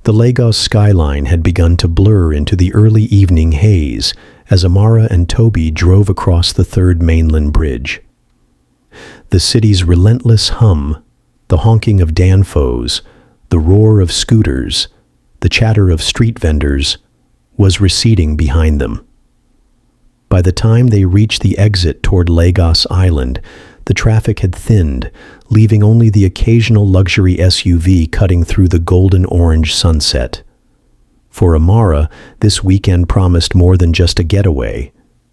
The Lagos skyline had begun to blur into the early evening haze as Amara and Toby drove across the third mainland bridge. The city's relentless hum, the honking of danfos, the roar of scooters, the chatter of street vendors, was receding behind them. By the time they reached the exit toward Lagos Island, the traffic had thinned, leaving only the occasional luxury SUV cutting through the golden-orange sunset. For Amara, this weekend promised more than just a getaway.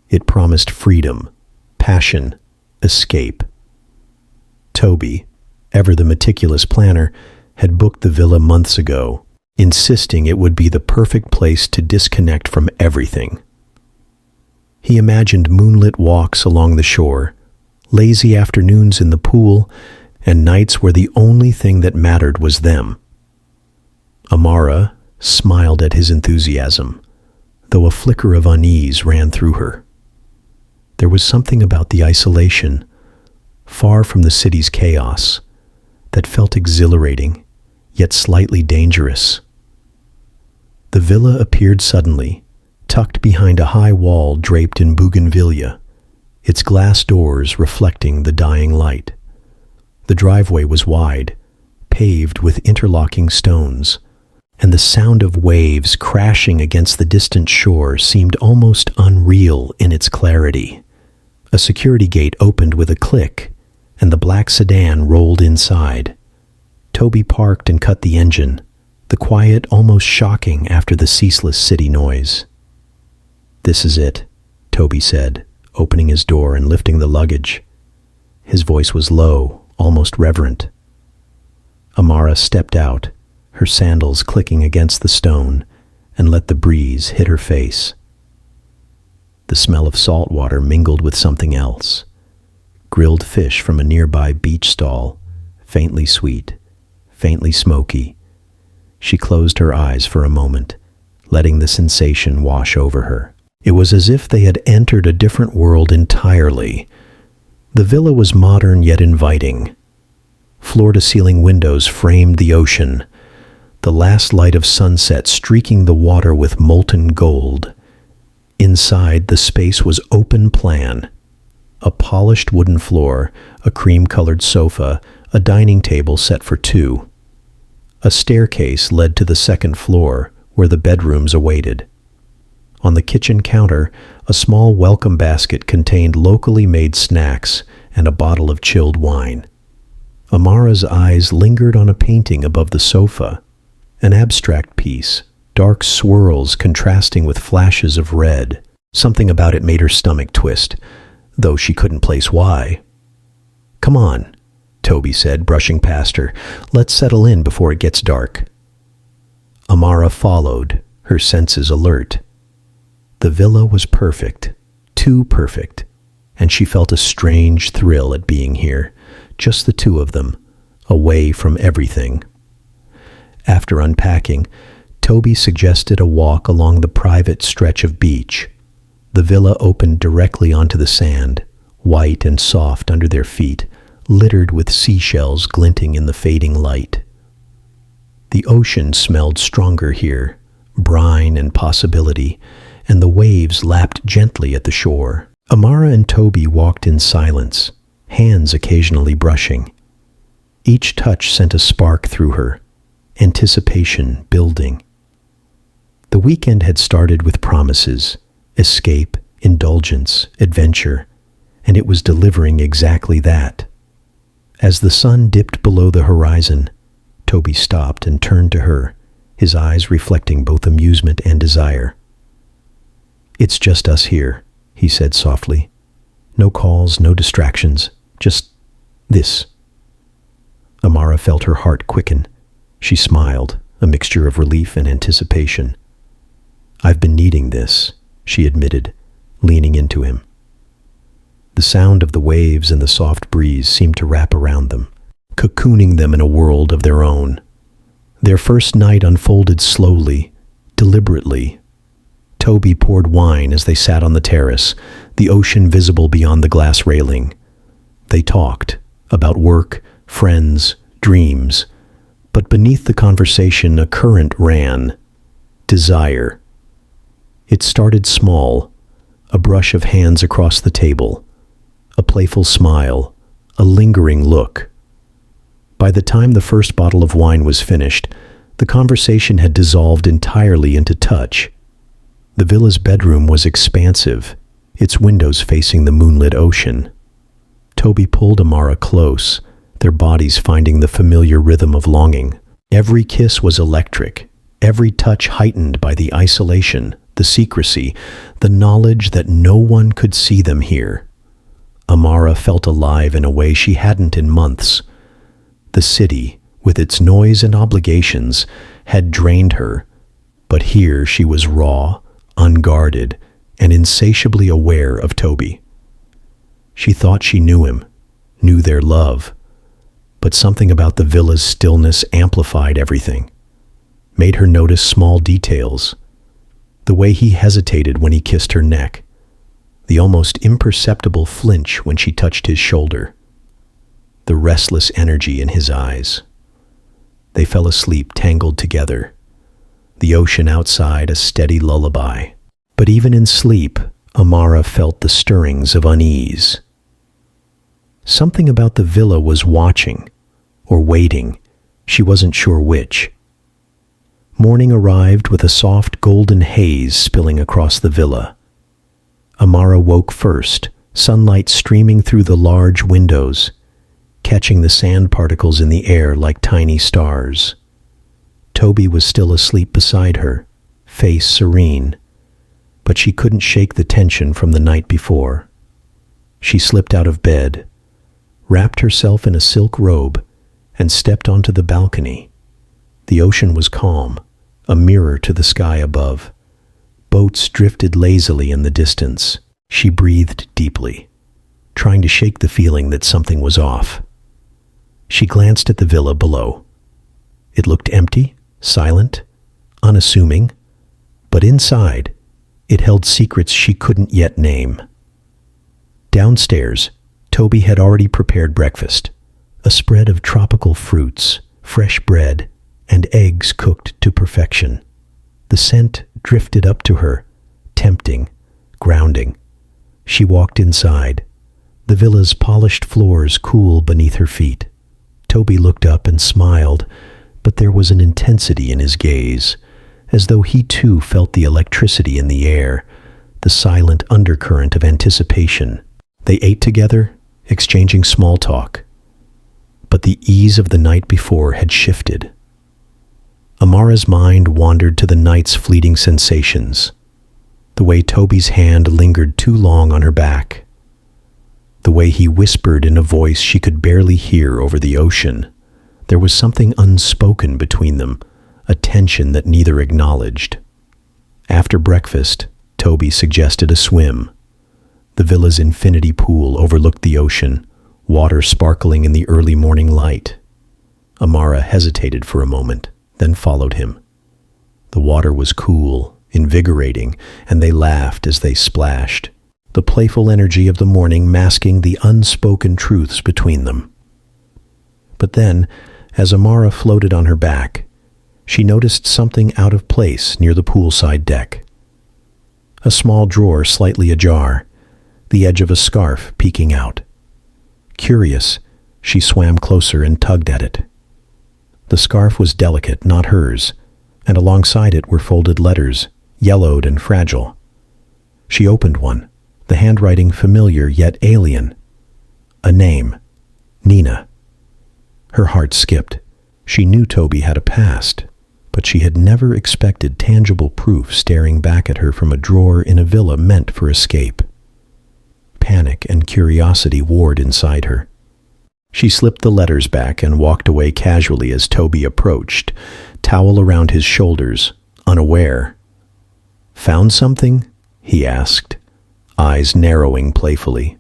It promised freedom, passion, escape. Toby, ever the meticulous planner, had booked the villa months ago, insisting it would be the perfect place to disconnect from everything. He imagined moonlit walks along the shore, lazy afternoons in the pool, and nights where the only thing that mattered was them. Amara smiled at his enthusiasm, though a flicker of unease ran through her. There was something about the isolation, far from the city's chaos, that felt exhilarating, yet slightly dangerous. The villa appeared suddenly, tucked behind a high wall draped in bougainvillea, its glass doors reflecting the dying light. The driveway was wide, paved with interlocking stones, and the sound of waves crashing against the distant shore seemed almost unreal in its clarity. A security gate opened with a click, and the black sedan rolled inside. Toby parked and cut the engine, the quiet almost shocking after the ceaseless city noise. "This is it," Toby said, opening his door and lifting the luggage. His voice was low, almost reverent. Amara stepped out, her sandals clicking against the stone, and let the breeze hit her face. The smell of salt water mingled with something else. Grilled fish from a nearby beach stall, faintly sweet, faintly smoky. She closed her eyes for a moment, letting the sensation wash over her. It was as if they had entered a different world entirely. The villa was modern yet inviting. Floor-to-ceiling windows framed the ocean, the last light of sunset streaking the water with molten gold. Inside, the space was open plan. A polished wooden floor, a cream-colored sofa, a dining table set for two. A staircase led to the second floor, where the bedrooms awaited. On the kitchen counter, a small welcome basket contained locally made snacks and a bottle of chilled wine. Amara's eyes lingered on a painting above the sofa, an abstract piece, dark swirls contrasting with flashes of red. Something about it made her stomach twist, though she couldn't place why. "Come on," Toby said, brushing past her. "Let's settle in before it gets dark." Amara followed, her senses alert. The villa was perfect, too perfect, and she felt a strange thrill at being here, just the two of them, away from everything. After unpacking, Toby suggested a walk along the private stretch of beach. The villa opened directly onto the sand, white and soft under their feet, littered with seashells glinting in the fading light. The ocean smelled stronger here, brine and possibility, and the waves lapped gently at the shore. Amara and Toby walked in silence, hands occasionally brushing. Each touch sent a spark through her, anticipation building. The weekend had started with promises, escape, indulgence, adventure, and it was delivering exactly that. As the sun dipped below the horizon, Toby stopped and turned to her, his eyes reflecting both amusement and desire. "It's just us here," he said softly. "No calls, no distractions, just this." Amara felt her heart quicken. She smiled, a mixture of relief and anticipation. "I've been needing this," she admitted, leaning into him. The sound of the waves and the soft breeze seemed to wrap around them, cocooning them in a world of their own. Their first night unfolded slowly, deliberately. Toby poured wine as they sat on the terrace, the ocean visible beyond the glass railing. They talked about work, friends, dreams, But beneath the conversation, a current ran. Desire. It started small, a brush of hands across the table, a playful smile, a lingering look. By the time the first bottle of wine was finished, the conversation had dissolved entirely into touch. The villa's bedroom was expansive, its windows facing the moonlit ocean. Toby pulled Amara close, their bodies finding the familiar rhythm of longing. Every kiss was electric, every touch heightened by the isolation, the secrecy, the knowledge that no one could see them here. Amara felt alive in a way she hadn't in months. The city, with its noise and obligations, had drained her, but here she was raw, unguarded, and insatiably aware of Toby. She thought she knew him, knew their love, but something about the villa's stillness amplified everything, made her notice small details. The way he hesitated when he kissed her neck, the almost imperceptible flinch when she touched his shoulder, the restless energy in his eyes. They fell asleep tangled together, the ocean outside a steady lullaby. But even in sleep, Amara felt the stirrings of unease. Something about the villa was watching, or waiting, she wasn't sure which. Morning arrived with a soft golden haze spilling across the villa. Amara woke first, sunlight streaming through the large windows, catching the sand particles in the air like tiny stars. Toby was still asleep beside her, face serene, but she couldn't shake the tension from the night before. She slipped out of bed, wrapped herself in a silk robe, and stepped onto the balcony. The ocean was calm, a mirror to the sky above. Boats drifted lazily in the distance. She breathed deeply, trying to shake the feeling that something was off. She glanced at the villa below. It looked empty, silent, unassuming, but inside, it held secrets she couldn't yet name. Downstairs, Toby had already prepared breakfast, a spread of tropical fruits, fresh bread, and eggs cooked to perfection. The scent drifted up to her, tempting, grounding. She walked inside, the villa's polished floors cool beneath her feet. Toby looked up and smiled, but there was an intensity in his gaze, as though he too felt the electricity in the air, the silent undercurrent of anticipation. They ate together, exchanging small talk. But the ease of the night before had shifted. Amara's mind wandered to the night's fleeting sensations, the way Toby's hand lingered too long on her back, the way he whispered in a voice she could barely hear over the ocean. There was something unspoken between them, a tension that neither acknowledged. After breakfast, Toby suggested a swim. The villa's infinity pool overlooked the ocean, water sparkling in the early morning light. Amara hesitated for a moment, then followed him. The water was cool, invigorating, and they laughed as they splashed, the playful energy of the morning masking the unspoken truths between them. But then, as Amara floated on her back, she noticed something out of place near the poolside deck. A small drawer slightly ajar, the edge of a scarf peeking out. Curious, she swam closer and tugged at it. The scarf was delicate, not hers, and alongside it were folded letters, yellowed and fragile. She opened one, the handwriting familiar yet alien. A name, Nina. Her heart skipped. She knew Toby had a past, but she had never expected tangible proof staring back at her from a drawer in a villa meant for escape. Panic and curiosity warred inside her. She slipped the letters back and walked away casually as Toby approached, towel around his shoulders, unaware. "Found something?" he asked, eyes narrowing playfully.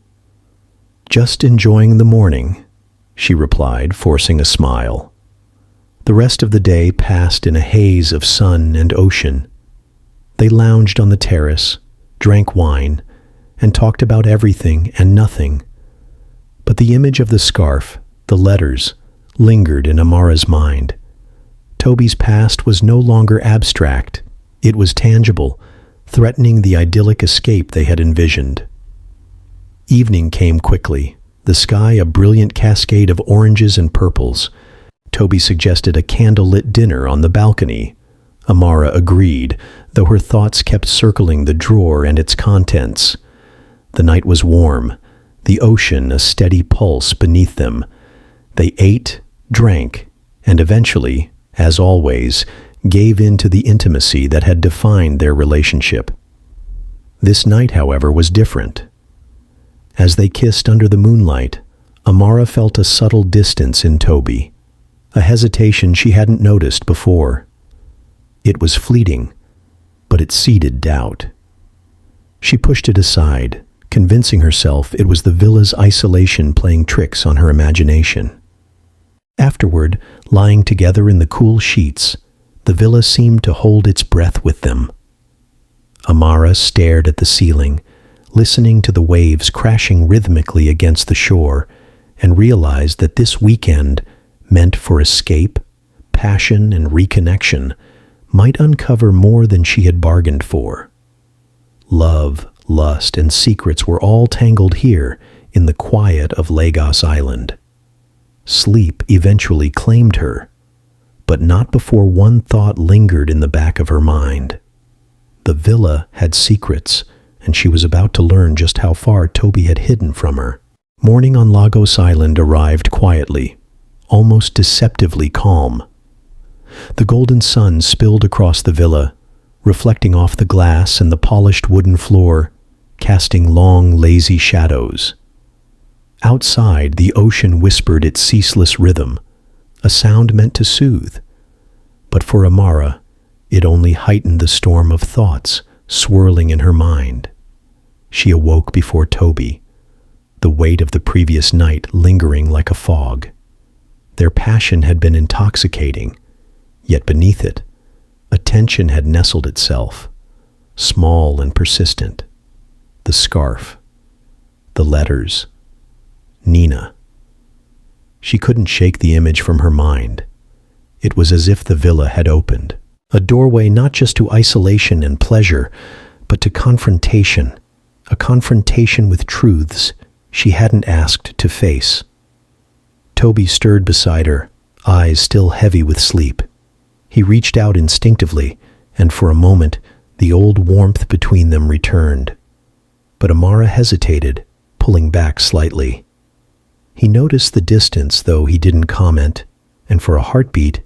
"Just enjoying the morning," she replied, forcing a smile. The rest of the day passed in a haze of sun and ocean. They lounged on the terrace, drank wine, and talked about everything and nothing. But the image of the scarf, the letters, lingered in Amara's mind, Toby's past was no longer abstract. It was tangible, threatening the idyllic escape they had envisioned. Evening came quickly, the sky a brilliant cascade of oranges and purples. Toby suggested a candlelit dinner on the balcony. Amara agreed, though her thoughts kept circling the drawer and its contents. The night was warm, the ocean a steady pulse beneath them. They ate, drank, and eventually, as always, gave in to the intimacy that had defined their relationship. This night, however, was different. As they kissed under the moonlight, Amara felt a subtle distance in Toby, a hesitation she hadn't noticed before. It was fleeting, but it seeded doubt. She pushed it aside, convincing herself it was the villa's isolation playing tricks on her imagination. Afterward, lying together in the cool sheets, the villa seemed to hold its breath with them. Amara stared at the ceiling, listening to the waves crashing rhythmically against the shore, and realized that this weekend, meant for escape, passion, and reconnection, might uncover more than she had bargained for. Love, lust, and secrets were all tangled here in the quiet of Lagos Island. Sleep eventually claimed her, but not before one thought lingered in the back of her mind. The villa had secrets, and she was about to learn just how far Toby had hidden from her. Morning on Lagos Island arrived quietly, almost deceptively calm. The golden sun spilled across the villa, reflecting off the glass and the polished wooden floor, casting long, lazy shadows. Outside, the ocean whispered its ceaseless rhythm, a sound meant to soothe. But for Amara, it only heightened the storm of thoughts swirling in her mind. She awoke before Toby, the weight of the previous night lingering like a fog. Their passion had been intoxicating, yet beneath it, a tension had nestled itself, small and persistent. The scarf, the letters, Nina. She couldn't shake the image from her mind. It was as if the villa had opened, a doorway not just to isolation and pleasure, but to confrontation, a confrontation with truths she hadn't asked to face. Toby stirred beside her, eyes still heavy with sleep. He reached out instinctively, and for a moment, the old warmth between them returned. But Amara hesitated, pulling back slightly. He noticed the distance, though he didn't comment, and for a heartbeat,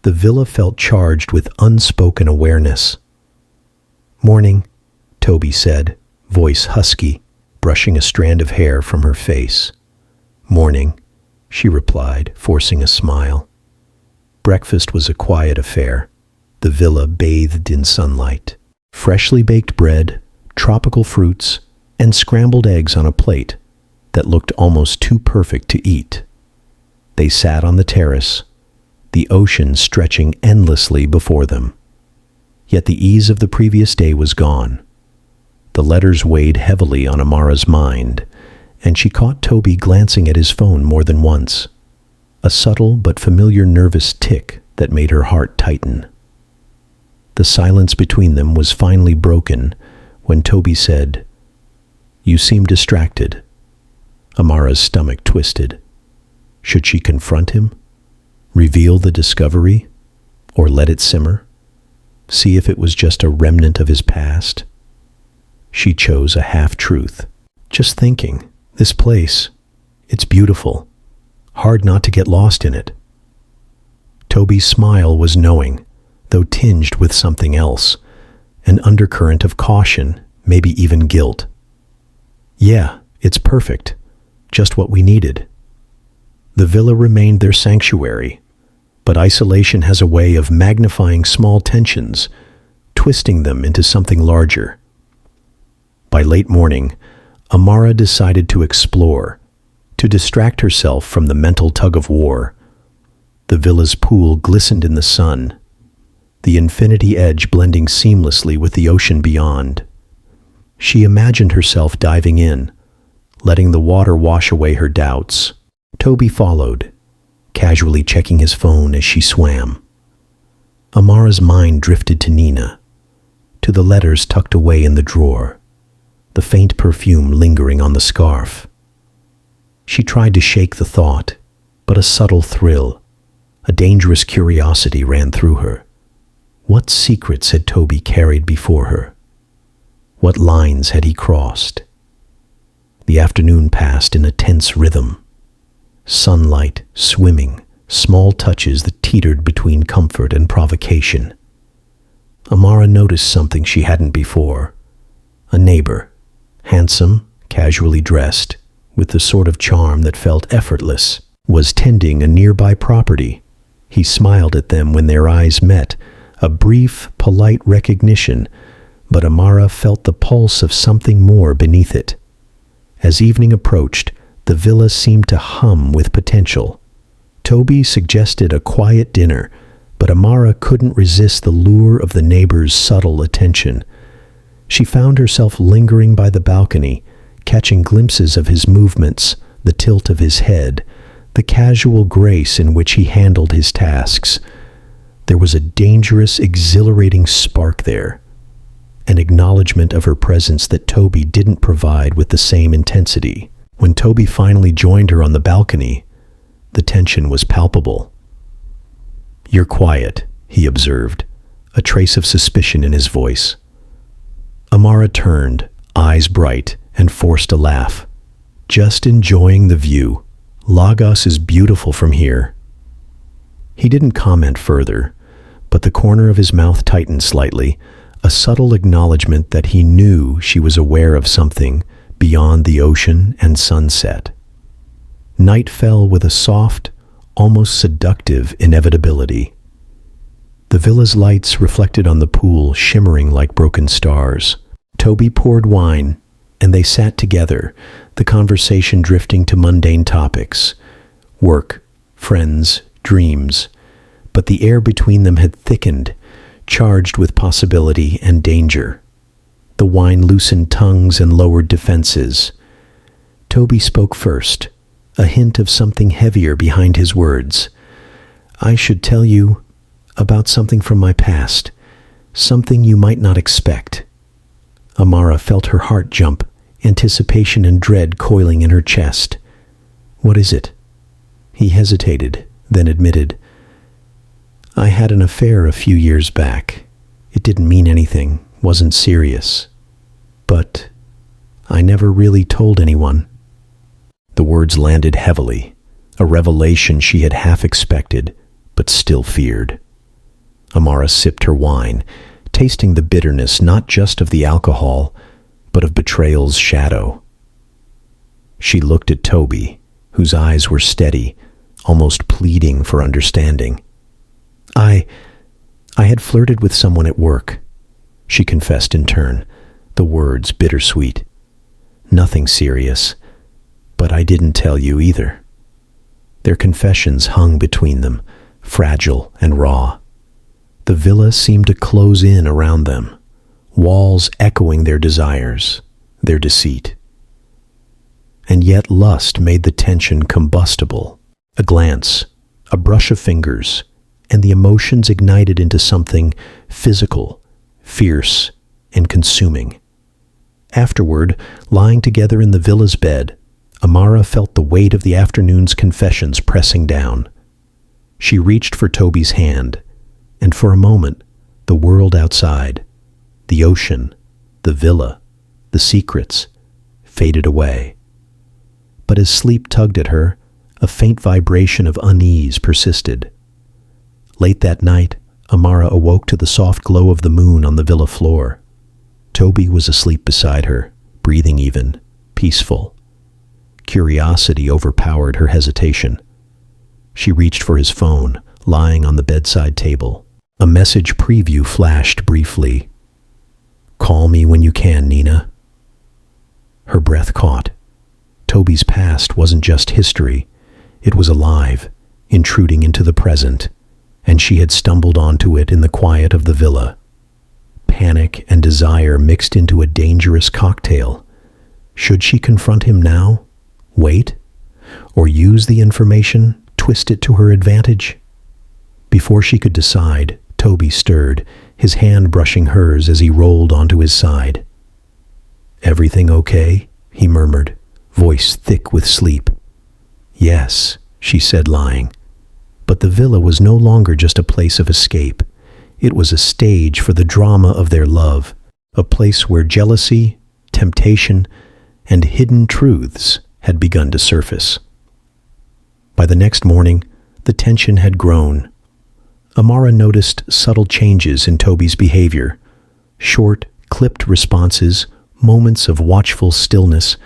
the villa felt charged with unspoken awareness. "Morning," Toby said, voice husky, brushing a strand of hair from her face. "Morning," she replied, forcing a smile. Breakfast was a quiet affair, the villa bathed in sunlight. Freshly baked bread, tropical fruits, and scrambled eggs on a plate that looked almost too perfect to eat. They sat on the terrace, the ocean stretching endlessly before them. Yet the ease of the previous day was gone. The letters weighed heavily on Amara's mind, and she caught Toby glancing at his phone more than once, a subtle but familiar nervous tick that made her heart tighten. The silence between them was finally broken when Toby said, "You seem distracted." Amara's stomach twisted. Should she confront him? Reveal the discovery? Or let it simmer? See if it was just a remnant of his past? She chose a half-truth. "Just thinking, this place, it's beautiful. Hard not to get lost in it." Toby's smile was knowing, though tinged with something else, an undercurrent of caution, maybe even guilt. "Yeah, it's perfect. Just what we needed." The villa remained their sanctuary, but isolation has a way of magnifying small tensions, twisting them into something larger. By late morning, Amara decided to explore, to distract herself from the mental tug-of-war. The villa's pool glistened in the sun, the infinity edge blending seamlessly with the ocean beyond. She imagined herself diving in, letting the water wash away her doubts. Toby followed, casually checking his phone as she swam. Amara's mind drifted to Nina, to the letters tucked away in the drawer, the faint perfume lingering on the scarf. She tried to shake the thought, but a subtle thrill, a dangerous curiosity ran through her. What secrets had Toby carried before her? What lines had he crossed? The afternoon passed in a tense rhythm. Sunlight, swimming, small touches that teetered between comfort and provocation. Amara noticed something she hadn't before. A neighbor, handsome, casually dressed, with the sort of charm that felt effortless, was tending a nearby property. He smiled at them when their eyes met, a brief, polite recognition, but Amara felt the pulse of something more beneath it. As evening approached, the villa seemed to hum with potential. Toby suggested a quiet dinner, but Amara couldn't resist the lure of the neighbor's subtle attention. She found herself lingering by the balcony, catching glimpses of his movements, the tilt of his head, the casual grace in which he handled his tasks. There was a dangerous, exhilarating spark there, an acknowledgement of her presence that Toby didn't provide with the same intensity. When Toby finally joined her on the balcony, the tension was palpable. "You're quiet," he observed, a trace of suspicion in his voice. Amara turned, eyes bright, and forced a laugh. "Just enjoying the view. Lagos is beautiful from here." He didn't comment further, but the corner of his mouth tightened slightly, a subtle acknowledgement that he knew she was aware of something beyond the ocean and sunset. Night fell with a soft, almost seductive inevitability. The villa's lights reflected on the pool, shimmering like broken stars. Toby poured wine, and they sat together, the conversation drifting to mundane topics, work, friends, dreams. But the air between them had thickened, charged with possibility and danger. The wine loosened tongues and lowered defenses. Toby spoke first, a hint of something heavier behind his words. "I should tell you about something from my past, something you might not expect." Amara felt her heart jump, anticipation and dread coiling in her chest. "What is it?" He hesitated, then admitted, "I had an affair a few years back. It didn't mean anything, wasn't serious. But I never really told anyone." The words landed heavily, a revelation she had half expected, but still feared. Amara sipped her wine, tasting the bitterness not just of the alcohol, but of betrayal's shadow. She looked at Toby, whose eyes were steady, almost pleading for understanding. I had flirted with someone at work," she confessed in turn, the words bittersweet. "Nothing serious, but I didn't tell you either." Their confessions hung between them, fragile and raw. The villa seemed to close in around them, walls echoing their desires, their deceit. And yet lust made the tension combustible. A glance, a brush of fingers, and the emotions ignited into something physical, fierce, and consuming. Afterward, lying together in the villa's bed, Amara felt the weight of the afternoon's confessions pressing down. She reached for Toby's hand, and for a moment, the world outside, the ocean, the villa, the secrets, faded away. But as sleep tugged at her, a faint vibration of unease persisted. Late that night, Amara awoke to the soft glow of the moon on the villa floor. Toby was asleep beside her, breathing even, peaceful. Curiosity overpowered her hesitation. She reached for his phone, lying on the bedside table. A message preview flashed briefly. "Call me when you can, Nina." Her breath caught. Toby's past wasn't just history. It was alive, intruding into the present, and she had stumbled onto it in the quiet of the villa. Panic and desire mixed into a dangerous cocktail. Should she confront him now? Wait? Or use the information, twist it to her advantage? Before she could decide, Toby stirred, his hand brushing hers as he rolled onto his side. "Everything okay?" he murmured, voice thick with sleep. "Yes," she said, lying. But the villa was no longer just a place of escape. It was a stage for the drama of their love, a place where jealousy, temptation, and hidden truths had begun to surface. By the next morning, the tension had grown. Amara noticed subtle changes in Toby's behavior. Short, clipped responses, moments of watchful stillness,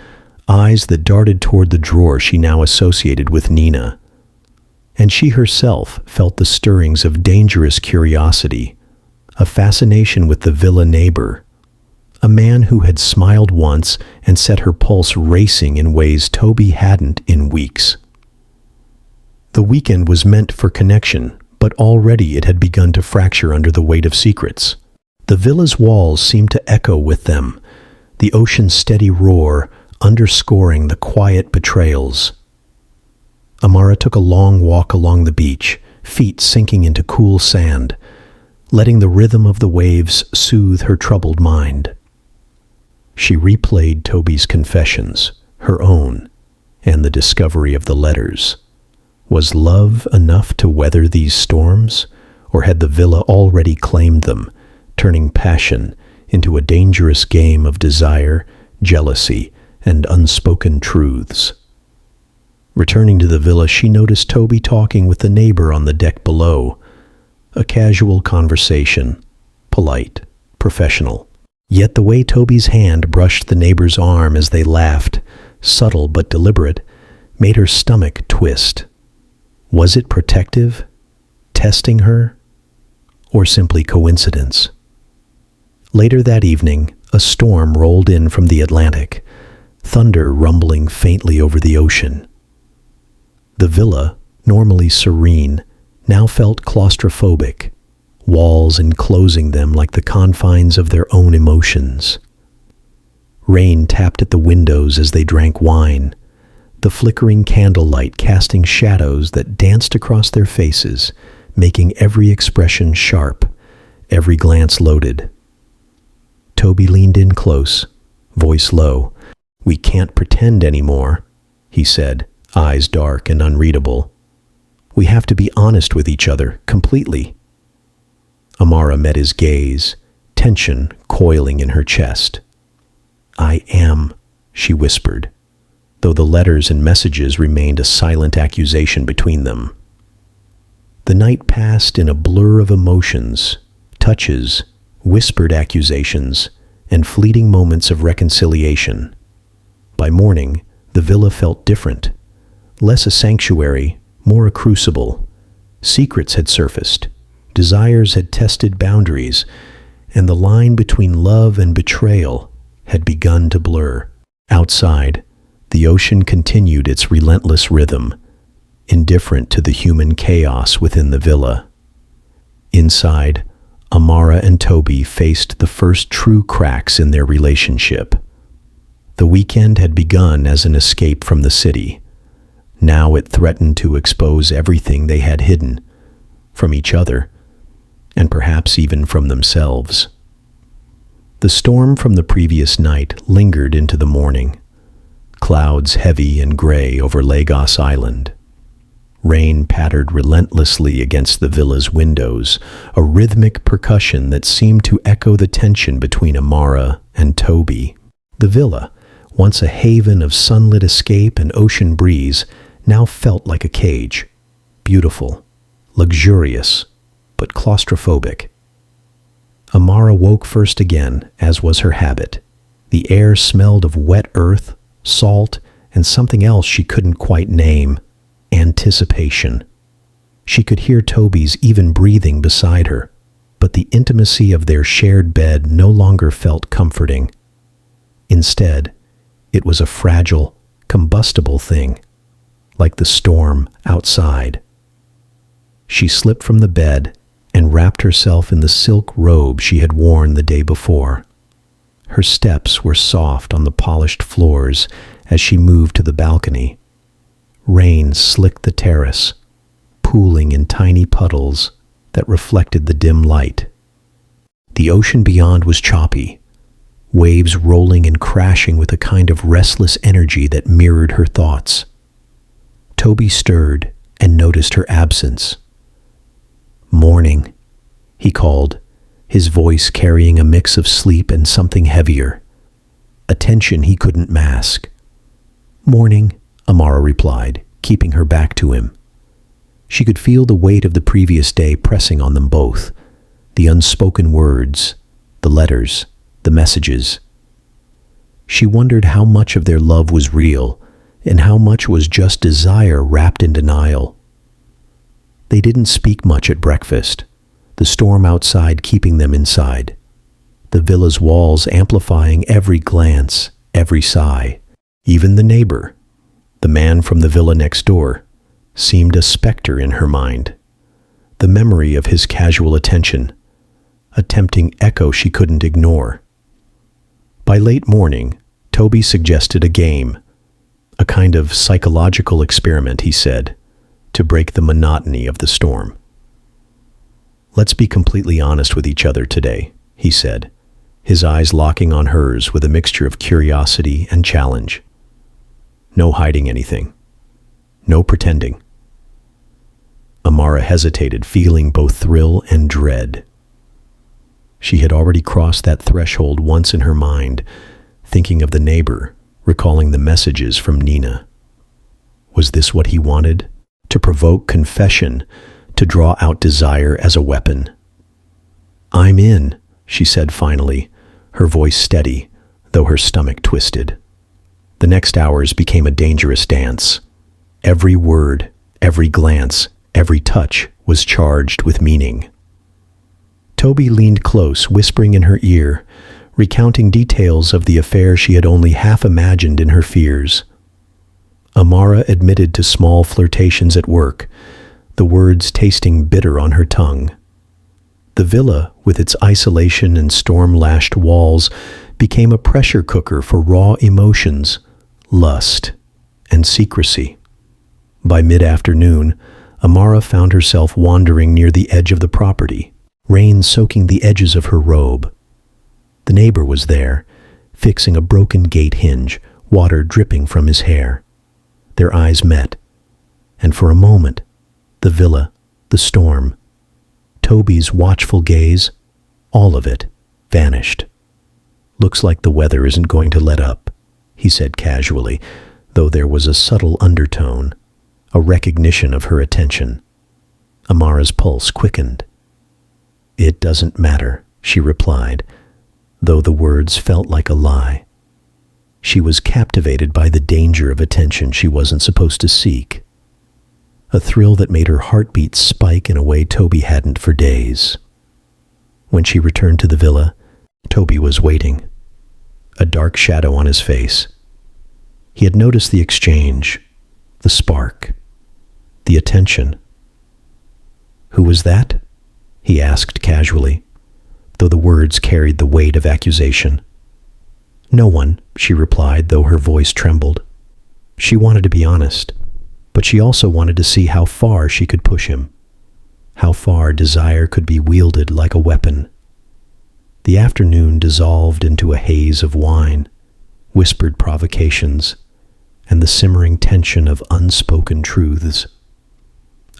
eyes that darted toward the drawer she now associated with Nina. And she herself felt the stirrings of dangerous curiosity, a fascination with the villa neighbor, a man who had smiled once and set her pulse racing in ways Toby hadn't in weeks. The weekend was meant for connection, but already it had begun to fracture under the weight of secrets. The villa's walls seemed to echo with them, the ocean's steady roar underscoring the quiet betrayals. Amara took a long walk along the beach, feet sinking into cool sand, letting the rhythm of the waves soothe her troubled mind. She replayed Toby's confessions, her own, and the discovery of the letters. Was love enough to weather these storms, or had the villa already claimed them, turning passion into a dangerous game of desire, jealousy, and unspoken truths? Returning to the villa, she noticed Toby talking with the neighbor on the deck below. A casual conversation, polite, professional. Yet the way Toby's hand brushed the neighbor's arm as they laughed, subtle but deliberate, made her stomach twist. Was it protective, testing her, or simply coincidence? Later that evening, a storm rolled in from the Atlantic, thunder rumbling faintly over the ocean. The villa, normally serene, now felt claustrophobic, walls enclosing them like the confines of their own emotions. Rain tapped at the windows as they drank wine, the flickering candlelight casting shadows that danced across their faces, making every expression sharp, every glance loaded. Toby leaned in close, voice low. "We can't pretend anymore," he said, eyes dark and unreadable. "We have to be honest with each other, completely." Amara met his gaze, tension coiling in her chest. "I am," she whispered, though the letters and messages remained a silent accusation between them. The night passed in a blur of emotions, touches, whispered accusations, and fleeting moments of reconciliation. By morning, the villa felt different. Less a sanctuary, more a crucible. Secrets had surfaced, desires had tested boundaries, and the line between love and betrayal had begun to blur. Outside, the ocean continued its relentless rhythm, indifferent to the human chaos within the villa. Inside, Amara and Toby faced the first true cracks in their relationship. The weekend had begun as an escape from the city. Now it threatened to expose everything they had hidden, from each other, and perhaps even from themselves. The storm from the previous night lingered into the morning, clouds heavy and gray over Lagos Island. Rain pattered relentlessly against the villa's windows, a rhythmic percussion that seemed to echo the tension between Amara and Toby. The villa, once a haven of sunlit escape and ocean breeze, now felt like a cage, beautiful, luxurious, but claustrophobic. Amara woke first again, as was her habit. The air smelled of wet earth, salt, and something else she couldn't quite name. Anticipation. She could hear Toby's even breathing beside her, but the intimacy of their shared bed no longer felt comforting. Instead, it was a fragile, combustible thing, like the storm outside. She slipped from the bed and wrapped herself in the silk robe she had worn the day before. Her steps were soft on the polished floors as she moved to the balcony. Rain slicked the terrace, pooling in tiny puddles, that reflected the dim light. The ocean beyond was choppy, waves rolling and crashing with a kind of restless energy that mirrored her thoughts. Toby stirred and noticed her absence. "Morning," he called, his voice carrying a mix of sleep and something heavier, a tension he couldn't mask. "Morning," Amara replied, keeping her back to him. She could feel the weight of the previous day pressing on them both, the unspoken words, the letters, the messages. She wondered how much of their love was real and how much was just desire wrapped in denial. They didn't speak much at breakfast, the storm outside keeping them inside, the villa's walls amplifying every glance, every sigh. Even the neighbor, the man from the villa next door, seemed a specter in her mind, the memory of his casual attention, a tempting echo she couldn't ignore. By late morning, Toby suggested a game, a kind of psychological experiment, he said, to break the monotony of the storm. "Let's be completely honest with each other today," he said, his eyes locking on hers with a mixture of curiosity and challenge. "No hiding anything. No pretending." Amara hesitated, feeling both thrill and dread. She had already crossed that threshold once in her mind, thinking of the neighbor, recalling the messages from Nina. Was this what he wanted? To provoke confession, to draw out desire as a weapon? "I'm in," she said finally, her voice steady, though her stomach twisted. The next hours became a dangerous dance. Every word, every glance, every touch was charged with meaning. Toby leaned close, whispering in her ear, recounting details of the affair she had only half imagined in her fears. Amara admitted to small flirtations at work, the words tasting bitter on her tongue. The villa, with its isolation and storm-lashed walls, became a pressure cooker for raw emotions, lust, and secrecy. By mid-afternoon, Amara found herself wandering near the edge of the property, rain soaking the edges of her robe. The neighbor was there, fixing a broken gate hinge, water dripping from his hair. Their eyes met, and for a moment, the villa, the storm, Toby's watchful gaze, all of it vanished. "Looks like the weather isn't going to let up," he said casually, though there was a subtle undertone, a recognition of her attention. Amara's pulse quickened. "It doesn't matter," she replied, though the words felt like a lie. She was captivated by the danger of attention she wasn't supposed to seek, a thrill that made her heartbeat spike in a way Toby hadn't for days. When she returned to the villa, Toby was waiting, a dark shadow on his face. He had noticed the exchange, the spark, the attention. "Who was that?" he asked casually, though the words carried the weight of accusation. "No one," she replied, though her voice trembled. She wanted to be honest, but she also wanted to see how far she could push him, how far desire could be wielded like a weapon. The afternoon dissolved into a haze of wine, whispered provocations, and the simmering tension of unspoken truths.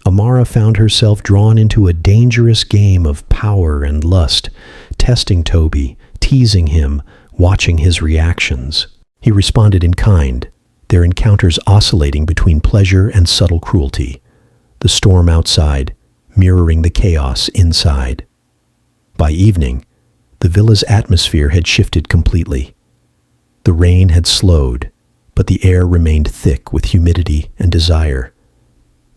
Amara found herself drawn into a dangerous game of power and lust, testing Toby, teasing him, watching his reactions. He responded in kind, their encounters oscillating between pleasure and subtle cruelty, the storm outside mirroring the chaos inside. By evening, the villa's atmosphere had shifted completely. The rain had slowed, but the air remained thick with humidity and desire.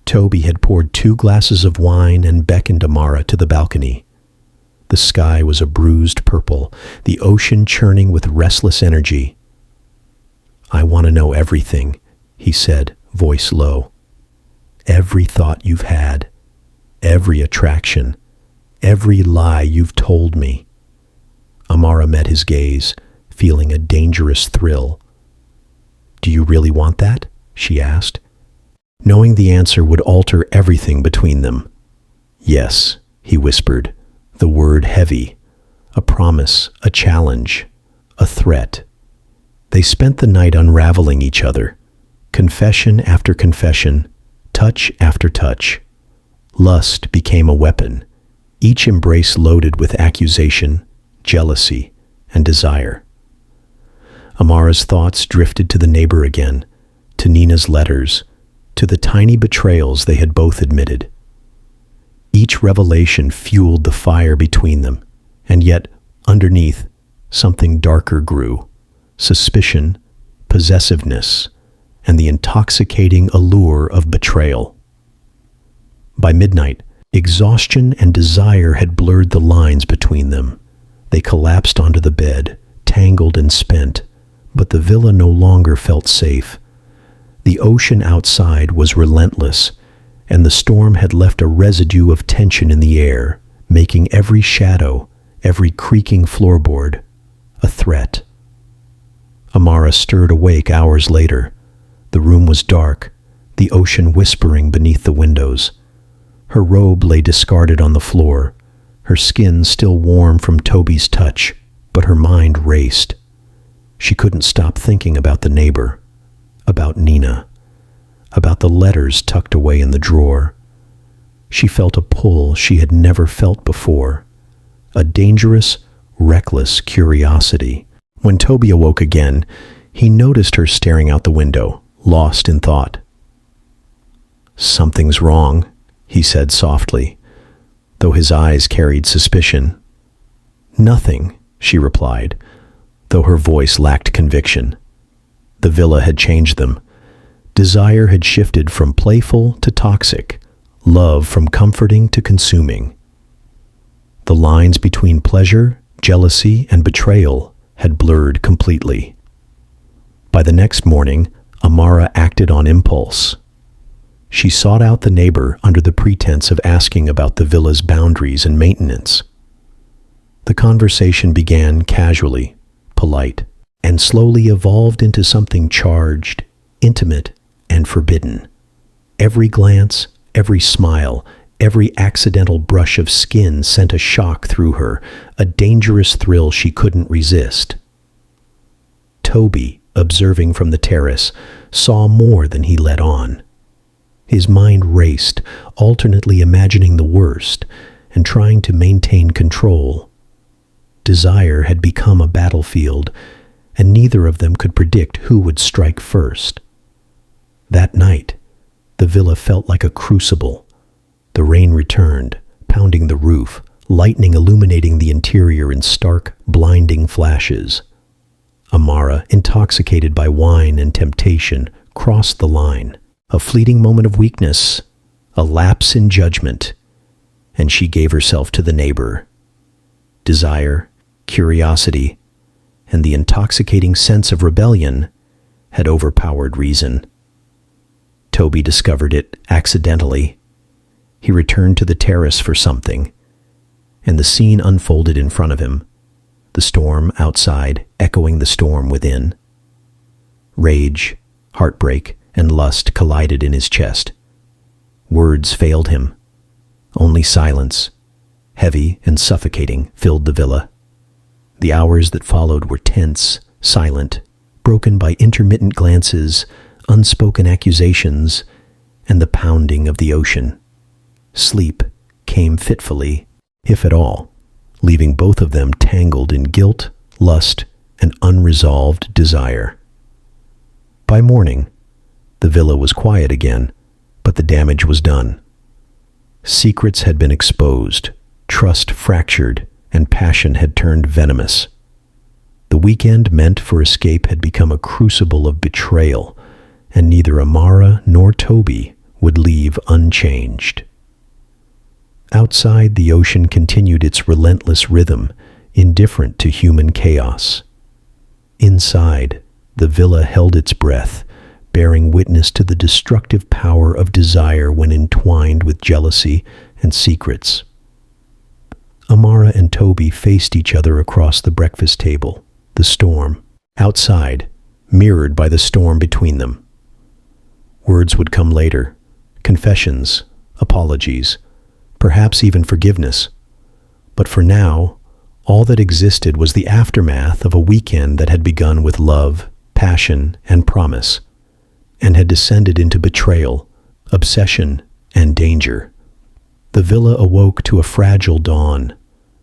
Toby had poured 2 glasses of wine and beckoned Amara to the balcony. The sky was a bruised purple, the ocean churning with restless energy. "I want to know everything," he said, voice low. "Every thought you've had, every attraction, every lie you've told me." Amara met his gaze, feeling a dangerous thrill. "Do you really want that?" she asked, knowing the answer would alter everything between them. "Yes," he whispered, the word heavy, a promise, a challenge, a threat. They spent the night unraveling each other, confession after confession, touch after touch. Lust became a weapon, each embrace loaded with accusation, jealousy, and desire. Amara's thoughts drifted to the neighbor again, to Nina's letters, to the tiny betrayals they had both admitted. Each revelation fueled the fire between them, and yet, underneath, something darker grew: suspicion, possessiveness, and the intoxicating allure of betrayal. By midnight, exhaustion and desire had blurred the lines between them. They collapsed onto the bed, tangled and spent, but the villa no longer felt safe. The ocean outside was relentless, and the storm had left a residue of tension in the air, making every shadow, every creaking floorboard, a threat. Amara stirred awake hours later. The room was dark, the ocean whispering beneath the windows. Her robe lay discarded on the floor, her skin still warm from Toby's touch, but her mind raced. She couldn't stop thinking about the neighbor, about Nina, about the letters tucked away in the drawer. She felt a pull she had never felt before, a dangerous, reckless curiosity. When Toby awoke again, he noticed her staring out the window, lost in thought. "Something's wrong," he said softly, though his eyes carried suspicion. "Nothing," she replied, though her voice lacked conviction. The villa had changed them. Desire had shifted from playful to toxic, love from comforting to consuming. The lines between pleasure, jealousy, and betrayal had blurred completely. By the next morning, Amara acted on impulse. She sought out the neighbor under the pretense of asking about the villa's boundaries and maintenance. The conversation began casually, polite, and slowly evolved into something charged, intimate, and forbidden. Every glance, every smile, every accidental brush of skin sent a shock through her, a dangerous thrill she couldn't resist. Toby, observing from the terrace, saw more than he let on. His mind raced, alternately imagining the worst and trying to maintain control. Desire had become a battlefield, and neither of them could predict who would strike first. That night, the villa felt like a crucible. The rain returned, pounding the roof, lightning illuminating the interior in stark, blinding flashes. Amara, intoxicated by wine and temptation, crossed the line. A fleeting moment of weakness, a lapse in judgment, and she gave herself to the neighbor. Desire, curiosity, and the intoxicating sense of rebellion had overpowered reason. Toby discovered it accidentally. He returned to the terrace for something, and the scene unfolded in front of him, the storm outside echoing the storm within. Rage, heartbreak, and lust collided in his chest. Words failed him. Only silence, heavy and suffocating, filled the villa. The hours that followed were tense, silent, broken by intermittent glances, unspoken accusations, and the pounding of the ocean. Sleep came fitfully, if at all, leaving both of them tangled in guilt, lust, and unresolved desire. By morning, the villa was quiet again, but the damage was done. Secrets had been exposed, trust fractured, and passion had turned venomous. The weekend meant for escape had become a crucible of betrayal, and neither Amara nor Toby would leave unchanged. Outside, the ocean continued its relentless rhythm, indifferent to human chaos. Inside, the villa held its breath, bearing witness to the destructive power of desire when entwined with jealousy and secrets. Amara and Toby faced each other across the breakfast table, the storm, outside, mirrored by the storm between them. Words would come later, confessions, apologies, perhaps even forgiveness. But for now, all that existed was the aftermath of a weekend that had begun with love, passion, and promise, and had descended into betrayal, obsession, and danger. The villa awoke to a fragile dawn,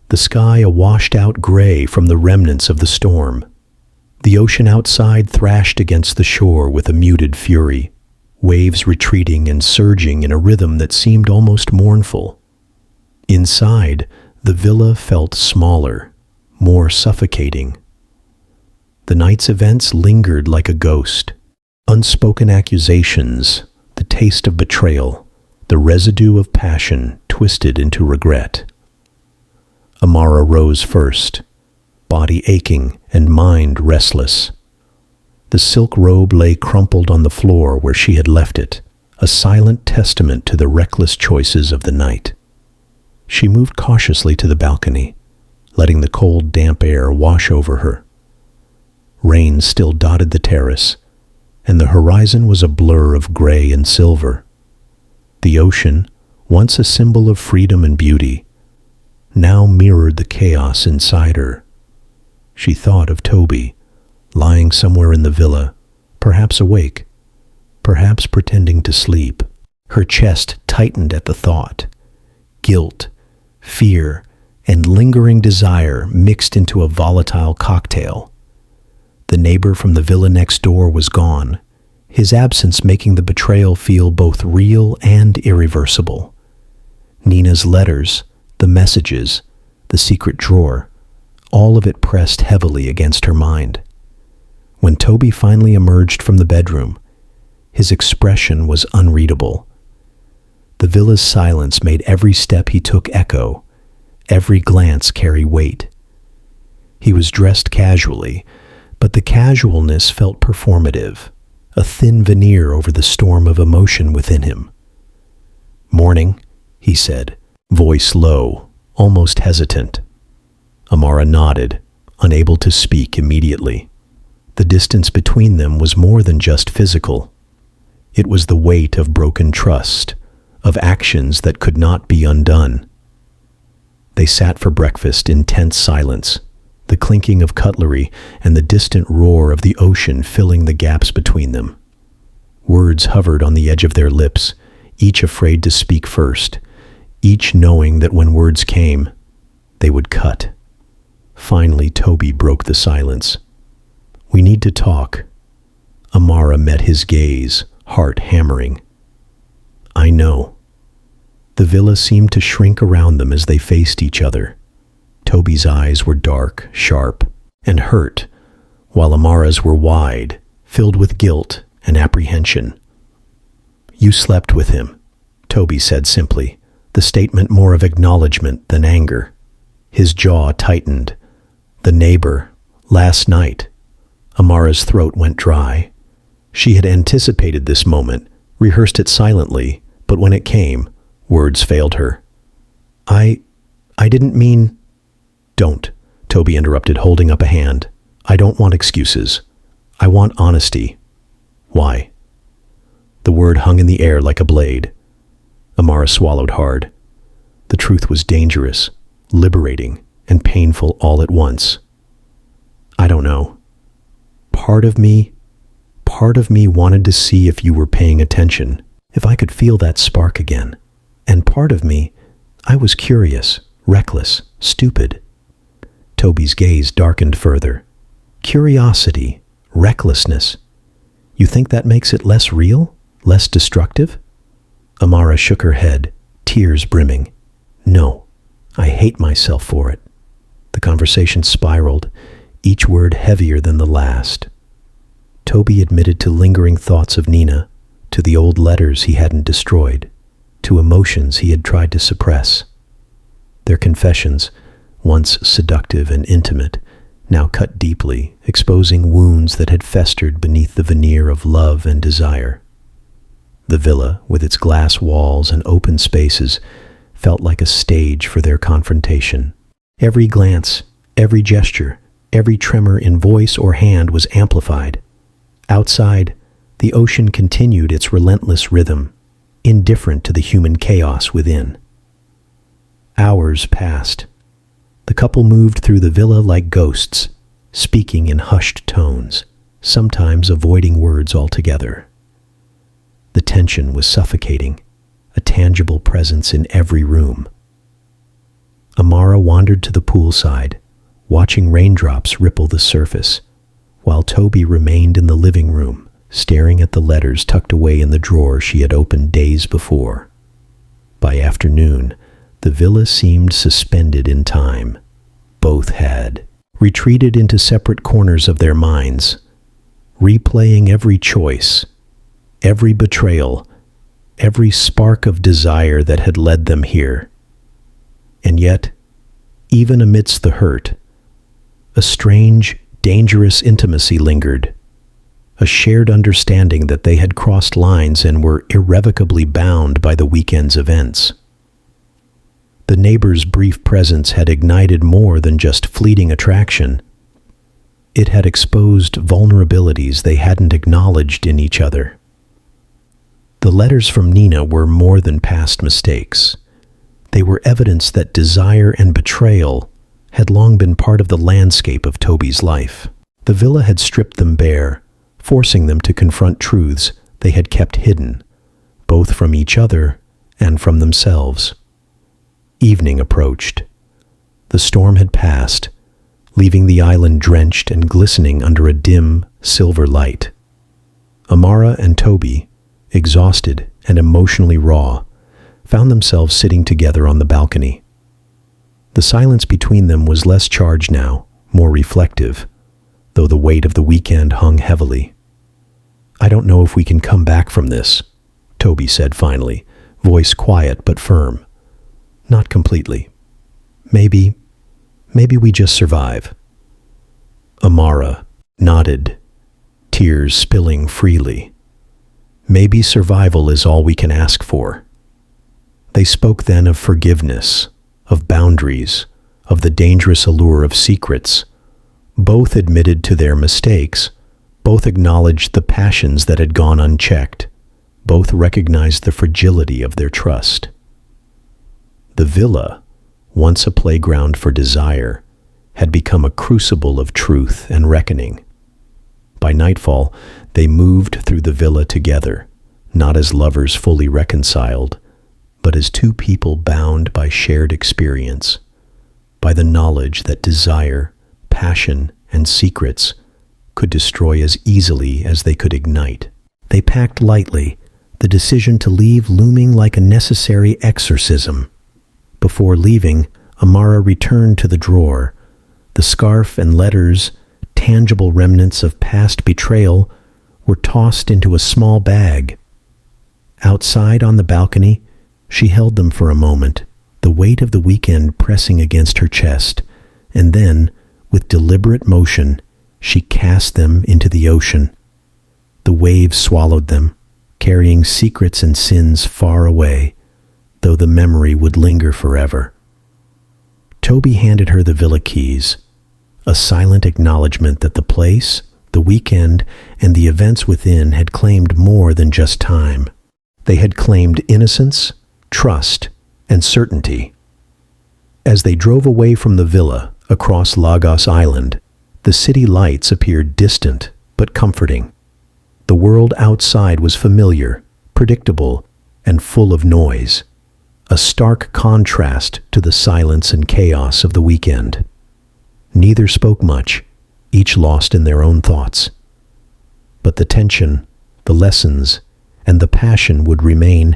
the sky a washed-out gray from the remnants of the storm. The ocean outside thrashed against the shore with a muted fury, waves retreating and surging in a rhythm that seemed almost mournful. Inside, the villa felt smaller, more suffocating. The night's events lingered like a ghost. Unspoken accusations, the taste of betrayal, the residue of passion twisted into regret. Amara rose first, body aching and mind restless. The silk robe lay crumpled on the floor where she had left it, a silent testament to the reckless choices of the night. She moved cautiously to the balcony, letting the cold, damp air wash over her. Rain still dotted the terrace, and the horizon was a blur of gray and silver. The ocean, once a symbol of freedom and beauty, now mirrored the chaos inside her. She thought of Toby, lying somewhere in the villa, perhaps awake, perhaps pretending to sleep. Her chest tightened at the thought. Guilt, fear, and lingering desire mixed into a volatile cocktail. The neighbor from the villa next door was gone, his absence making the betrayal feel both real and irreversible. Nina's letters, the messages, the secret drawer, all of it pressed heavily against her mind. When Toby finally emerged from the bedroom, his expression was unreadable. The villa's silence made every step he took echo, every glance carry weight. He was dressed casually, but the casualness felt performative, a thin veneer over the storm of emotion within him. "Morning," he said, voice low, almost hesitant. Amara nodded, unable to speak immediately. The distance between them was more than just physical. It was the weight of broken trust, of actions that could not be undone. They sat for breakfast in tense silence, the clinking of cutlery and the distant roar of the ocean filling the gaps between them. Words hovered on the edge of their lips, each afraid to speak first, each knowing that when words came, they would cut. Finally, Toby broke the silence. "We need to talk." Amara met his gaze, heart hammering. "I know." The villa seemed to shrink around them as they faced each other. Toby's eyes were dark, sharp, and hurt, while Amara's were wide, filled with guilt and apprehension. "You slept with him," Toby said simply, the statement more of acknowledgement than anger. His jaw tightened. "The neighbor, last night." Amara's throat went dry. She had anticipated this moment, rehearsed it silently, but when it came, words failed her. I didn't mean—" "Don't," Toby interrupted, holding up a hand. "I don't want excuses. I want honesty." "Why?" The word hung in the air like a blade. Amara swallowed hard. The truth was dangerous, liberating, and painful all at once. "I don't know. Part of me wanted to see if you were paying attention, if I could feel that spark again. And part of me, I was curious, reckless, stupid." Toby's gaze darkened further. "Curiosity, recklessness. You think that makes it less real, less destructive?" Amara shook her head, tears brimming. "No, I hate myself for it." The conversation spiraled, each word heavier than the last. Toby admitted to lingering thoughts of Nina, to the old letters he hadn't destroyed, to emotions he had tried to suppress. Their confessions, once seductive and intimate, now cut deeply, exposing wounds that had festered beneath the veneer of love and desire. The villa, with its glass walls and open spaces, felt like a stage for their confrontation. Every glance, every gesture, every tremor in voice or hand was amplified. Outside, the ocean continued its relentless rhythm, indifferent to the human chaos within. Hours passed. The couple moved through the villa like ghosts, speaking in hushed tones, sometimes avoiding words altogether. The tension was suffocating, a tangible presence in every room. Amara wandered to the poolside, watching raindrops ripple the surface, while Toby remained in the living room, staring at the letters tucked away in the drawer she had opened days before. By afternoon, the villa seemed suspended in time. Both had retreated into separate corners of their minds, replaying every choice, every betrayal, every spark of desire that had led them here. And yet, even amidst the hurt, a strange, dangerous intimacy lingered, a shared understanding that they had crossed lines and were irrevocably bound by the weekend's events. The neighbor's brief presence had ignited more than just fleeting attraction. It had exposed vulnerabilities they hadn't acknowledged in each other. The letters from Nina were more than past mistakes. They were evidence that desire and betrayal had long been part of the landscape of Toby's life. The villa had stripped them bare, forcing them to confront truths they had kept hidden, both from each other and from themselves. Evening approached. The storm had passed, leaving the island drenched and glistening under a dim, silver light. Amara and Toby, exhausted and emotionally raw, found themselves sitting together on the balcony. The silence between them was less charged now, more reflective, though the weight of the weekend hung heavily. "I don't know if we can come back from this," Toby said finally, voice quiet but firm. "Not completely. Maybe we just survive." Amara nodded, tears spilling freely. "Maybe survival is all we can ask for." They spoke then of forgiveness, of boundaries, of the dangerous allure of secrets. Both admitted to their mistakes. Both acknowledged the passions that had gone unchecked. Both recognized the fragility of their trust. The villa, once a playground for desire, had become a crucible of truth and reckoning. By nightfall, they moved through the villa together, not as lovers fully reconciled, but as two people bound by shared experience, by the knowledge that desire, passion, and secrets could destroy as easily as they could ignite. They packed lightly, the decision to leave looming like a necessary exorcism. Before leaving, Amara returned to the drawer. The scarf and letters, tangible remnants of past betrayal, were tossed into a small bag. Outside on the balcony, she held them for a moment, the weight of the weekend pressing against her chest, and then, with deliberate motion, she cast them into the ocean. The waves swallowed them, carrying secrets and sins far away, though the memory would linger forever. Toby handed her the villa keys, a silent acknowledgement that the place, the weekend, and the events within had claimed more than just time. They had claimed innocence, trust, and certainty. As they drove away from the villa across Lagos Island, the city lights appeared distant but comforting. The world outside was familiar, predictable, and full of noise, a stark contrast to the silence and chaos of the weekend. Neither spoke much, each lost in their own thoughts. But the tension, the lessons, and the passion would remain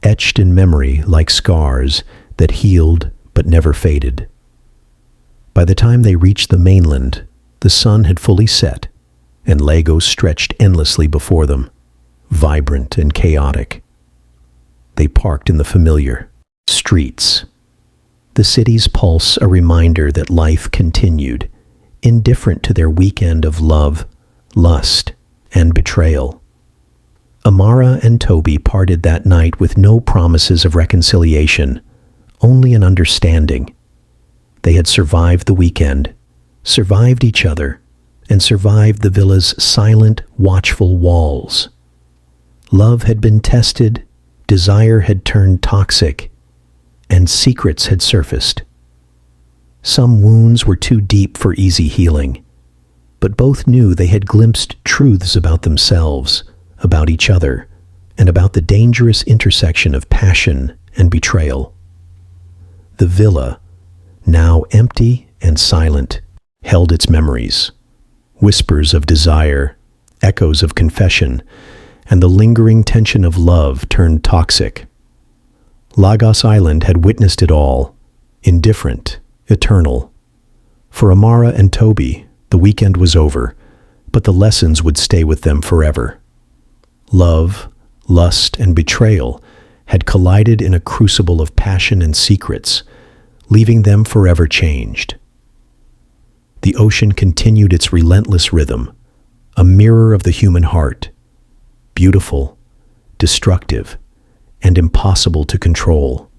etched in memory like scars that healed but never faded. By the time they reached the mainland, the sun had fully set, and Lagos stretched endlessly before them, vibrant and chaotic. They parked in the familiar streets, the city's pulse a reminder that life continued, indifferent to their weekend of love, lust, and betrayal. Amara and Toby parted that night with no promises of reconciliation, only an understanding. They had survived the weekend, survived each other, and survived the villa's silent, watchful walls. Love had been tested, desire had turned toxic, and secrets had surfaced. Some wounds were too deep for easy healing, but both knew they had glimpsed truths about themselves, about each other, and about the dangerous intersection of passion and betrayal. The villa, now empty and silent, held its memories, whispers of desire, echoes of confession, and the lingering tension of love turned toxic. Lagos Island had witnessed it all, indifferent, eternal. For Amara and Toby, the weekend was over, but the lessons would stay with them forever. Love, lust, and betrayal had collided in a crucible of passion and secrets, leaving them forever changed. The ocean continued its relentless rhythm, a mirror of the human heart, beautiful, destructive, and impossible to control.